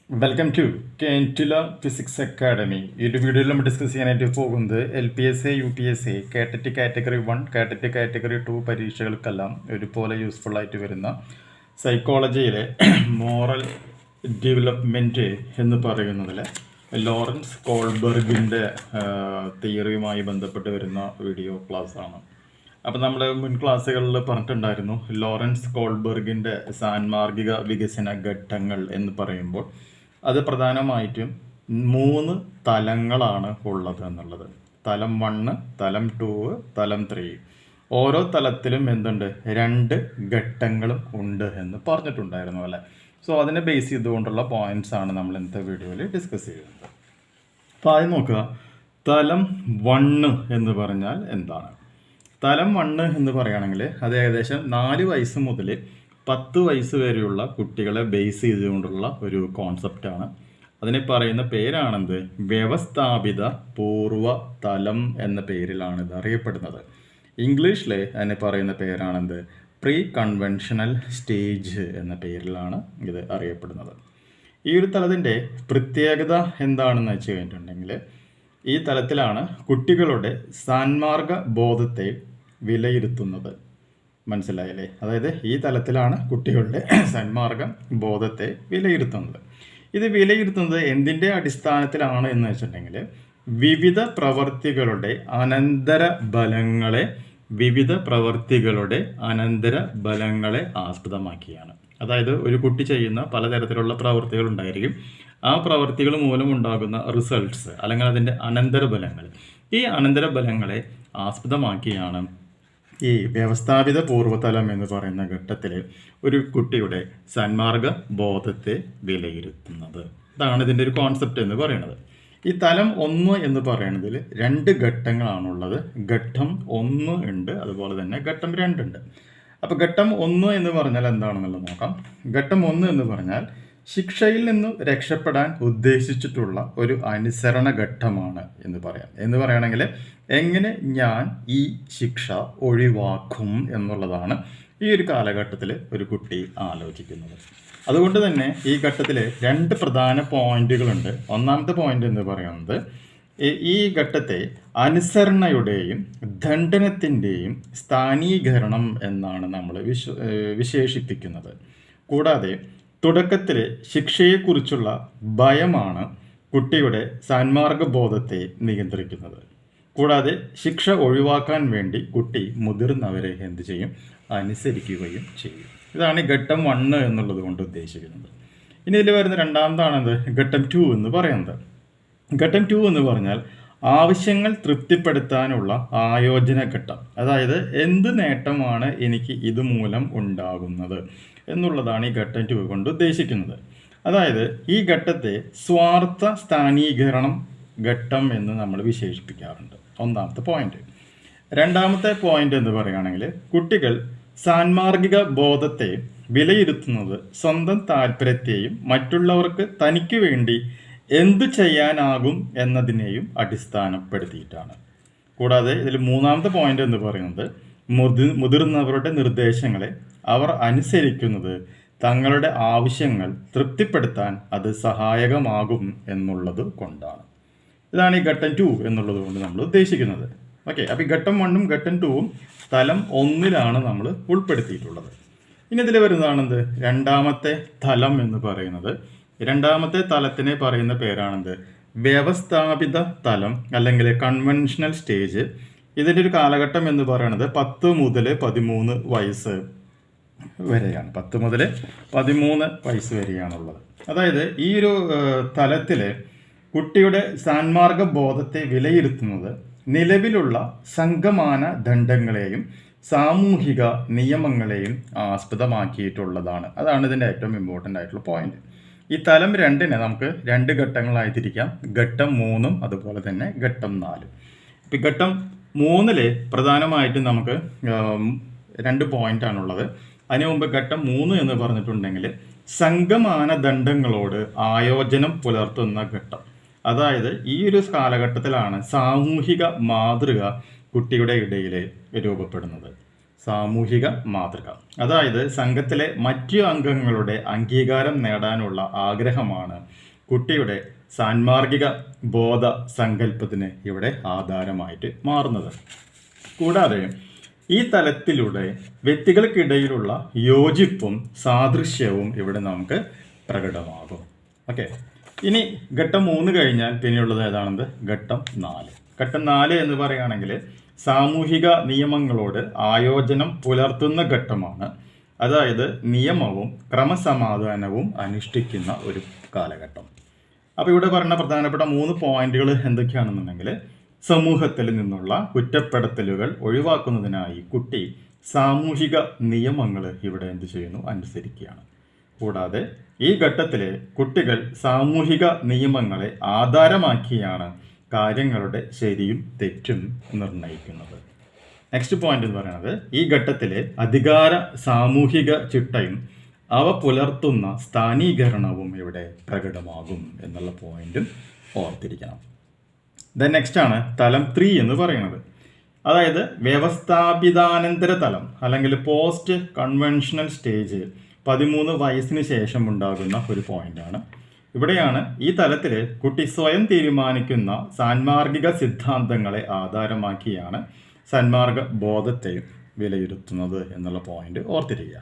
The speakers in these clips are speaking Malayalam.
വെൽക്കം ടു കെൻറ്റില ഫിസിക്സ് അക്കാഡമി. ഈ ഒരു വീഡിയോയിൽ നമ്മൾ ഡിസ്കസ് ചെയ്യാനായിട്ട് പോകുന്നത് LPSA UPSA കാറ്ററ്റ് കാറ്റഗറി 1 കാറ്ററ്റ് കാറ്റഗറി 2 പരീക്ഷകൾക്കെല്ലാം ഒരുപോലെ യൂസ്ഫുൾ ആയിട്ട് വരുന്ന സൈക്കോളജിയിലെ മോറൽ ഡെവലപ്മെൻറ്റ് എന്ന് പറയുന്നതിൽ ലോറൻസ് കോൾബർഗിൻ്റെ തിയറിയുമായി ബന്ധപ്പെട്ട് വരുന്ന വീഡിയോ ക്ലാസ് ആണ്. അപ്പോൾ നമ്മൾ മുൻ ക്ലാസ്സുകളിൽ പറഞ്ഞിട്ടുണ്ടായിരുന്നു, ലോറൻസ് കോൾബർഗിൻ്റെ സാൻമാർഗിക വികസന ഘട്ടങ്ങൾ എന്ന് പറയുമ്പോൾ അത് പ്രധാനമായിട്ടും 3 തലങ്ങളാണ് ഉള്ളത് എന്നുള്ളത്. തലം 1, തലം 2, തലം 3. ഓരോ തലത്തിലും എന്തുണ്ട്, 2 ഘട്ടങ്ങളും ഉണ്ട് എന്ന് പറഞ്ഞിട്ടുണ്ടായിരുന്നു അല്ലേ. സോ അതിനെ ബേസ് ചെയ്തുകൊണ്ടുള്ള പോയിന്റ്സ് ആണ് നമ്മൾ ഇന്നത്തെ വീഡിയോയിൽ ഡിസ്കസ് ചെയ്യുന്നത്. അപ്പോൾ ആദ്യം നോക്കുക, തലം 1 എന്ന് പറഞ്ഞാൽ എന്താണ്? തലം 1 എന്ന് പറയുകയാണെങ്കിൽ അത് ഏകദേശം 4 വയസ്സ് മുതൽ 10 വയസ്സ് വരെയുള്ള കുട്ടികളെ ബേസ് ചെയ്തുകൊണ്ടുള്ള ഒരു കോൺസെപ്റ്റാണ്. അതിനെ പറയുന്ന പേരാണെന്ത്, വ്യവസ്ഥാപിത പൂർവ്വ തലം എന്ന പേരിലാണ് ഇത് അറിയപ്പെടുന്നത്. ഇംഗ്ലീഷിൽ അതിനെ പറയുന്ന പേരാണെന്ത്, പ്രീ കൺവെൻഷണൽ സ്റ്റേജ് എന്ന പേരിലാണ് ഇത് അറിയപ്പെടുന്നത്. ഈ ഒരു തലത്തിൻ്റെ പ്രത്യേകത എന്താണെന്ന് വെച്ച് കഴിഞ്ഞിട്ടുണ്ടെങ്കിൽ, ഈ തലത്തിലാണ് കുട്ടികളുടെ സാൻമാർഗ ബോധത്തെ വിലയിരുത്തുന്നത്. മനസ്സിലായില്ലേ? അതായത് ഈ തലത്തിലാണ് കുട്ടികളുടെ സന്മാർഗ ബോധത്തെ വിലയിരുത്തുന്നത്. ഇത് വിലയിരുത്തുന്നത് എന്തിൻ്റെ അടിസ്ഥാനത്തിലാണ് എന്ന് വെച്ചിട്ടുണ്ടെങ്കിൽ, വിവിധ പ്രവർത്തികളുടെ അനന്തര ബലങ്ങളെ ആസ്പദമാക്കിയാണ്. അതായത് ഒരു കുട്ടി ചെയ്യുന്ന പലതരത്തിലുള്ള പ്രവൃത്തികൾ ഉണ്ടായിരിക്കും. ആ പ്രവൃത്തികൾ മൂലമുണ്ടാകുന്ന റിസൾട്ട്സ് അല്ലെങ്കിൽ അതിൻ്റെ അനന്തരബലങ്ങൾ, ഈ അനന്തരബലങ്ങളെ ആസ്പദമാക്കിയാണ് ഈ വ്യവസ്ഥാപിത പൂർവ്വതലം എന്ന് പറയുന്ന ഘട്ടത്തിൽ ഒരു കുട്ടിയുടെ സന്മാർഗ ബോധത്തെ വിലയിരുത്തുന്നത്. ഇതാണ് ഇതിൻ്റെ ഒരു കോൺസെപ്റ്റ് എന്ന് പറയുന്നത്. ഈ തലം 1 എന്ന് പറയുന്നതിൽ 2 ഘട്ടങ്ങളാണുള്ളത്. ഘട്ടം 1 ഉണ്ട്, അതുപോലെ തന്നെ ഘട്ടം 2 ഉണ്ട്. അപ്പോൾ ഘട്ടം 1 എന്ന് പറഞ്ഞാൽ എന്താണെന്നുള്ളത് നോക്കാം. ഘട്ടം 1 എന്ന് പറഞ്ഞാൽ ശിക്ഷയിൽ നിന്നും രക്ഷപ്പെടാൻ ഉദ്ദേശിച്ചിട്ടുള്ള ഒരു അനുസരണ ഘട്ടമാണ് എന്ന് പറയാം. എന്ന് പറയുകയാണെങ്കിൽ എങ്ങനെ ഞാൻ ഈ ശിക്ഷ ഒഴിവാക്കും എന്നുള്ളതാണ് ഈ ഒരു കാലഘട്ടത്തിൽ ഒരു കുട്ടി ആലോചിക്കുന്നത്. അതുകൊണ്ട് തന്നെ ഈ ഘട്ടത്തിൽ 2 പ്രധാന പോയിന്റുകളുണ്ട്. ഒന്നാമത്തെ പോയിന്റ് എന്ന് പറയുന്നത്, ഈ ഘട്ടത്തെ അനുസരണയുടെയും ദണ്ഡനത്തിൻ്റെയും സ്ഥാനീകരണം എന്നാണ് നമ്മൾ വിശേഷിപ്പിക്കുന്നത്. കൂടാതെ തുടക്കത്തിൽ ശിക്ഷയെക്കുറിച്ചുള്ള ഭയമാണ് കുട്ടിയുടെ സാൻമാർഗ ബോധത്തെ നിയന്ത്രിക്കുന്നത്. കൂടാതെ ശിക്ഷ ഒഴിവാക്കാൻ വേണ്ടി കുട്ടി മുതിർന്നവരെ എന്ത് ചെയ്യും, അനുസരിക്കുകയും ചെയ്യും. ഇതാണ് ഘട്ടം 1 എന്നുള്ളത് കൊണ്ട് ഉദ്ദേശിക്കുന്നത്. ഇനി ഇതിൽ വരുന്ന രണ്ടാമതാണെന്ത്, ഘട്ടം 2 എന്ന് പറയുന്നത്. ഘട്ടം 2 എന്ന് പറഞ്ഞാൽ ആവശ്യങ്ങൾ തൃപ്തിപ്പെടുത്താനുള്ള ആയോജന ഘട്ടം. അതായത് എന്ത് നേട്ടമാണ് എനിക്ക് ഇതുമൂലം ഉണ്ടാകുന്നത് എന്നുള്ളതാണ് ഈ ഘട്ടം 2 കൊണ്ട് ഉദ്ദേശിക്കുന്നത്. അതായത് ഈ ഘട്ടത്തെ സ്വാർത്ഥ സ്ഥാനീകരണം ഘട്ടം എന്ന് നമ്മൾ വിശേഷിപ്പിക്കാറുണ്ട്. ഒന്നാമത്തെ പോയിന്റ്. രണ്ടാമത്തെ പോയിന്റ് എന്ന് പറയുകയാണെങ്കിൽ, കുട്ടികൾ സാൻമാർഗിക ബോധത്തെ വിലയിരുത്തുന്നത് സ്വന്തം താല്പര്യത്തെയും മറ്റുള്ളവർക്ക് തനിക്ക് വേണ്ടി എന്തു ചെയ്യാനാകും എന്നതിനെയും അടിസ്ഥാനപ്പെടുത്തിയിട്ടാണ്. കൂടാതെ ഇതിൽ മൂന്നാമത്തെ പോയിന്റ് എന്ന് പറയുന്നത്, മുതിർന്നവരുടെ നിർദ്ദേശങ്ങളെ അവർ അനുസരിക്കുന്നത് തങ്ങളുടെ ആവശ്യങ്ങൾ തൃപ്തിപ്പെടുത്താൻ അത് സഹായകമാകും എന്നുള്ളത് കൊണ്ടാണ്. ഇതാണ് ഈ ഘട്ടം 2 എന്നുള്ളത് കൊണ്ട് നമ്മൾ ഉദ്ദേശിക്കുന്നത്. ഓക്കെ, അപ്പോൾ ഈ ഘട്ടം 1ഉം ഘട്ടം 2ഉം തലം 1ലാണ് നമ്മൾ ഉൾപ്പെടുത്തിയിട്ടുള്ളത്. ഇനി ഇതിൽ വരുന്നതാണെന്ത്, രണ്ടാമത്തെ തലം എന്ന് പറയുന്നത്. രണ്ടാമത്തെ തലത്തിനെ പറയുന്ന പേരാണെന്ത്, വ്യവസ്ഥാപിത തലം അല്ലെങ്കിൽ കൺവെൻഷണൽ സ്റ്റേജ്. ഇതിൻ്റെ ഒരു കാലഘട്ടം എന്ന് പറയുന്നത് 10 മുതൽ 13 വയസ്സ് വരെയാണ്. 10 മുതൽ 13 വയസ്സ് വരെയാണുള്ളത്. അതായത് ഈ ഒരു തലത്തിൽ കുട്ടിയുടെ സാൻമാർഗ ബോധത്തെ വിലയിരുത്തുന്നത് നിലവിലുള്ള സംഘമാന ദണ്ഡങ്ങളെയും സാമൂഹിക നിയമങ്ങളെയും ആസ്പദമാക്കിയിട്ടുള്ളതാണ്. അതാണ് ഇതിൻ്റെ ഏറ്റവും ഇമ്പോർട്ടൻ്റ് ആയിട്ടുള്ള പോയിന്റ്. ഈ തലം 2നെ നമുക്ക് 2 ഘട്ടങ്ങളായി തിരിക്കാം. ഘട്ടം 3ഉം അതുപോലെ തന്നെ ഘട്ടം 4. ഇപ്പം ഘട്ടം 3ൽ പ്രധാനമായിട്ടും നമുക്ക് 2 പോയിന്റാണുള്ളത്. അതിനു മുമ്പ് ഘട്ടം 3 എന്ന് പറഞ്ഞിട്ടുണ്ടെങ്കിൽ സംഘമാനദണ്ഡങ്ങളോട് ആയോജനം പുലർത്തുന്ന ഘട്ടം. അതായത് ഈ ഒരു കാലഘട്ടത്തിലാണ് സാമൂഹിക മാതൃക കുട്ടിയുടെ ഇടയിൽ രൂപപ്പെടുന്നത്. സാമൂഹിക മാതൃക. അതായത് സംഘത്തിലെ മറ്റു അംഗങ്ങളുടെ അംഗീകാരം നേടാനുള്ള ആഗ്രഹമാണ് കുട്ടിയുടെ സാൻമാർഗിക ബോധ സങ്കല്പത്തിന് ഇവിടെ ആധാരമായിട്ട് മാറുന്നത്. കൂടാതെ ഈ തലത്തിലൂടെ വ്യക്തികൾക്കിടയിലുള്ള യോജിപ്പും സാദൃശ്യവും ഇവിടെ നമുക്ക് പ്രകടമാകും. ഓക്കെ, ഇനി ഘട്ടം 3 കഴിഞ്ഞാൽ പിന്നെയുള്ളത് ഏതാണെന്ന് ഘട്ടം 4. ഘട്ടം 4 എന്ന് പറയുകയാണെങ്കിൽ സാമൂഹിക നിയമങ്ങളോട് ആയോജനം പുലർത്തുന്ന ഘട്ടമാണ്. അതായത് നിയമവും ക്രമസമാധാനവും അനുഷ്ഠിക്കുന്ന ഒരു കാലഘട്ടം. അപ്പോൾ ഇവിടെ പറഞ്ഞ പ്രധാനപ്പെട്ട 3 പോയിന്റുകൾ എന്തൊക്കെയാണെന്നുണ്ടെങ്കിൽ, സമൂഹത്തിൽ നിന്നുള്ള കുറ്റപ്പെടുത്തലുകൾ ഒഴിവാക്കുന്നതിനായി കുട്ടി സാമൂഹിക നിയമങ്ങൾ ഇവിടെ എന്ത് ചെയ്യുന്നു, അനുസരിക്കുകയാണ്. കൂടാതെ ഈ ഘട്ടത്തിൽ കുട്ടികൾ സാമൂഹിക നിയമങ്ങളെ ആധാരമാക്കിയാണ് കാര്യങ്ങളുടെ ശരിയും തെറ്റും നിർണ്ണയിക്കുന്നത്. നെക്സ്റ്റ് പോയിന്റ് എന്ന് പറയുന്നത്, ഈ ഘട്ടത്തിലെ അധികാര സാമൂഹിക ചിട്ടയും അവ പുലർത്തുന്ന സ്ഥാനീകരണവും ഇവിടെ പ്രകടമാകും എന്നുള്ള പോയിന്റും ഓർത്തിരിക്കണം. ദെൻ നെക്സ്റ്റ് ആണ് തലം 3 എന്ന് പറയുന്നത്. അതായത് വ്യവസ്ഥാപിതാനന്തര തലം അല്ലെങ്കിൽ പോസ്റ്റ് കൺവെൻഷണൽ സ്റ്റേജ് 13 വയസ്സിന് ശേഷം ഉണ്ടാകുന്ന ഒരു പോയിന്റാണ്. ഇവിടെയാണ് ഈ തലത്തിൽ കുട്ടി സ്വയം തീരുമാനിക്കുന്ന സാൻമാർഗിക സിദ്ധാന്തങ്ങളെ ആധാരമാക്കിയാണ് സന്മാർഗ ബോധത്തെ വിലയിരുത്തുന്നത് എന്നുള്ള പോയിന്റ് ഓർത്തിരിക്കുക.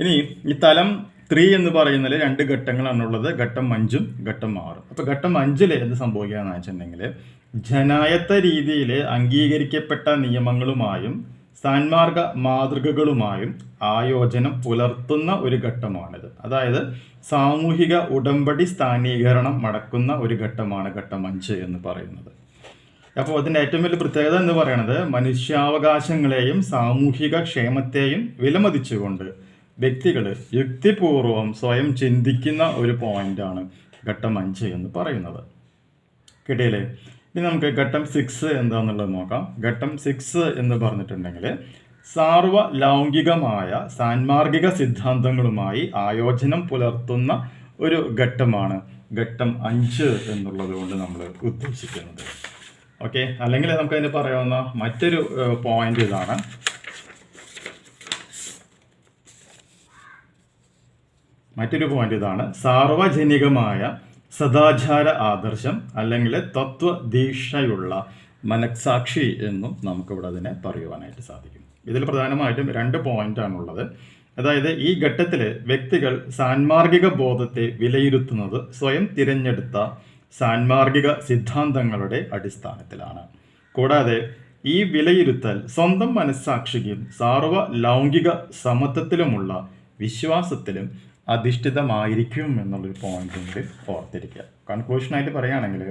ഇനി ഈ തലം 3 എന്ന് പറയുന്നതിൽ 2 ഘട്ടങ്ങളാണുള്ളത്, ഘട്ടം 5ഉം ഘട്ടം 6. അപ്പോൾ ഘട്ടം 5 എന്ത് സംഭവിക്കുകയെന്ന് വെച്ചിട്ടുണ്ടെങ്കിൽ, ജനായത്ത രീതിയിൽ അംഗീകരിക്കപ്പെട്ട നിയമങ്ങളുമായും സാൻമാർഗ മാതൃകകളുമായും ആയോജനം പുലർത്തുന്ന ഒരു ഘട്ടമാണിത്. അതായത് സാമൂഹിക ഉടമ്പടി സ്ഥാനീകരണം നടക്കുന്ന ഒരു ഘട്ടമാണ് ഘട്ടം 5 എന്ന് പറയുന്നത്. അപ്പോൾ അതിൻ്റെ ഏറ്റവും വലിയ പ്രത്യേകത എന്ന് പറയുന്നത്, മനുഷ്യാവകാശങ്ങളെയും സാമൂഹിക ക്ഷേമത്തെയും വിലമതിച്ചുകൊണ്ട് വ്യക്തികൾ യുക്തിപൂർവം സ്വയം ചിന്തിക്കുന്ന ഒരു പോയിന്റാണ് ഘട്ടം 5 എന്ന് പറയുന്നത്. കിട്ടിയില്ലേ? ഇനി നമുക്ക് ഘട്ടം 6 എന്താണെന്നുള്ളത് നോക്കാം. ഘട്ടം 6 എന്ന് പറഞ്ഞിട്ടുണ്ടെങ്കിൽ, സാർവലൗകികമായ സാൻമാർഗിക സിദ്ധാന്തങ്ങളുമായി ആയോജനം പുലർത്തുന്ന ഒരു ഘട്ടമാണ് ഘട്ടം 5 എന്നുള്ളത് കൊണ്ട് നമ്മൾ ഉദ്ദേശിക്കുന്നത്. ഓക്കെ, അല്ലെങ്കിൽ നമുക്കതിന് പറയാവുന്ന മറ്റൊരു പോയിന്റ് ഇതാണ്. സാർവജനികമായ സദാചാര ആദർശം അല്ലെങ്കിൽ തത്വദീക്ഷയുള്ള മനസാക്ഷി എന്നും നമുക്കിവിടെ അതിനെ പറയുവാനായിട്ട് സാധിക്കും. ഇതിൽ പ്രധാനമായിട്ടും 2 പോയിന്റാണുള്ളത്. അതായത് ഈ ഘട്ടത്തിൽ വ്യക്തികൾ സാൻമാർഗിക ബോധത്തെ വിലയിരുത്തുന്നത് സ്വയം തിരഞ്ഞെടുത്ത സാൻമാർഗിക സിദ്ധാന്തങ്ങളുടെ അടിസ്ഥാനത്തിലാണ്. കൂടാതെ ഈ വിലയിരുത്തൽ സ്വന്തം മനസ്സാക്ഷിക്കും സാർവലൗകിക സമത്വത്തിലുമുള്ള വിശ്വാസത്തിലും അധിഷ്ഠിതമായിരിക്കും എന്നുള്ളൊരു പോയിന്റ് കൂടി ഓർത്തിരിക്കുക. കൺക്ലൂഷനായിട്ട് പറയുകയാണെങ്കിൽ,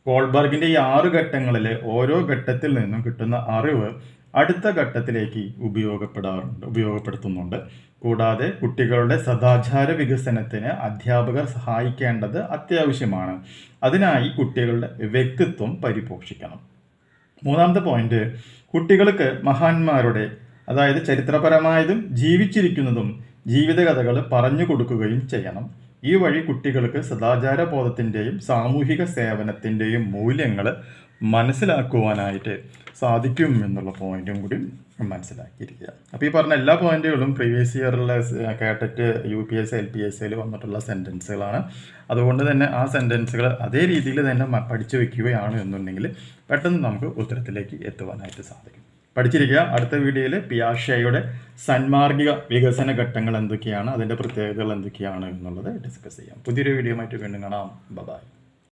കോൾബർഗിൻ്റെ ഈ 6 ഘട്ടങ്ങളിൽ ഓരോ ഘട്ടത്തിൽ നിന്നും കിട്ടുന്ന അറിവ് അടുത്ത ഘട്ടത്തിലേക്ക് ഉപയോഗപ്പെടുത്തുന്നുണ്ട്. കൂടാതെ കുട്ടികളുടെ സദാചാര വികസനത്തിന് അധ്യാപകർ സഹായിക്കേണ്ടത് അത്യാവശ്യമാണ്. അതിനായി കുട്ടികളുടെ വ്യക്തിത്വം പരിപോഷിക്കണം. 3ാമത്തെ പോയിന്റ്, കുട്ടികൾക്ക് മഹാന്മാരുടെ, അതായത് ചരിത്രപരമായതും ജീവിച്ചിരിക്കുന്നതും ജീവിതകഥകൾ പറഞ്ഞു കൊടുക്കുകയും ചെയ്യണം. ഈ വഴി കുട്ടികൾക്ക് സദാചാര ബോധത്തിൻ്റെയും സാമൂഹിക സേവനത്തിൻ്റെയും മൂല്യങ്ങൾ മനസ്സിലാക്കുവാനായിട്ട് സാധിക്കും എന്നുള്ള പോയിന്റും കൂടി മനസ്സിലാക്കിയിരിക്കുക. അപ്പോൾ ഈ പറഞ്ഞ എല്ലാ പോയിന്റുകളും പ്രീവിയസ് ഇയറിലെ കേട്ടറ്റ് UPSC LPSCയിൽ വന്നിട്ടുള്ള സെൻറ്റൻസുകളാണ്. അതുകൊണ്ട് തന്നെ ആ സെൻറ്റൻസുകൾ അതേ രീതിയിൽ തന്നെ പഠിച്ചു വയ്ക്കുകയാണ് എന്നുണ്ടെങ്കിൽ പെട്ടെന്ന് നമുക്ക് ഉത്തരത്തിലേക്ക് എത്തുവാനായിട്ട് സാധിക്കും. പഠിച്ചിരിക്കുക. അടുത്ത വീഡിയോയിൽ പിയാഷെയുടെ സന്മാർഗിക വികസന ഘട്ടങ്ങൾ എന്തൊക്കെയാണ്, അതിൻ്റെ പ്രത്യേകതകൾ എന്തൊക്കെയാണ് എന്നുള്ളത് ഡിസ്കസ് ചെയ്യാം. പുതിയൊരു വീഡിയോ ആയിട്ട് വീണ്ടും കാണാം. ബൈ.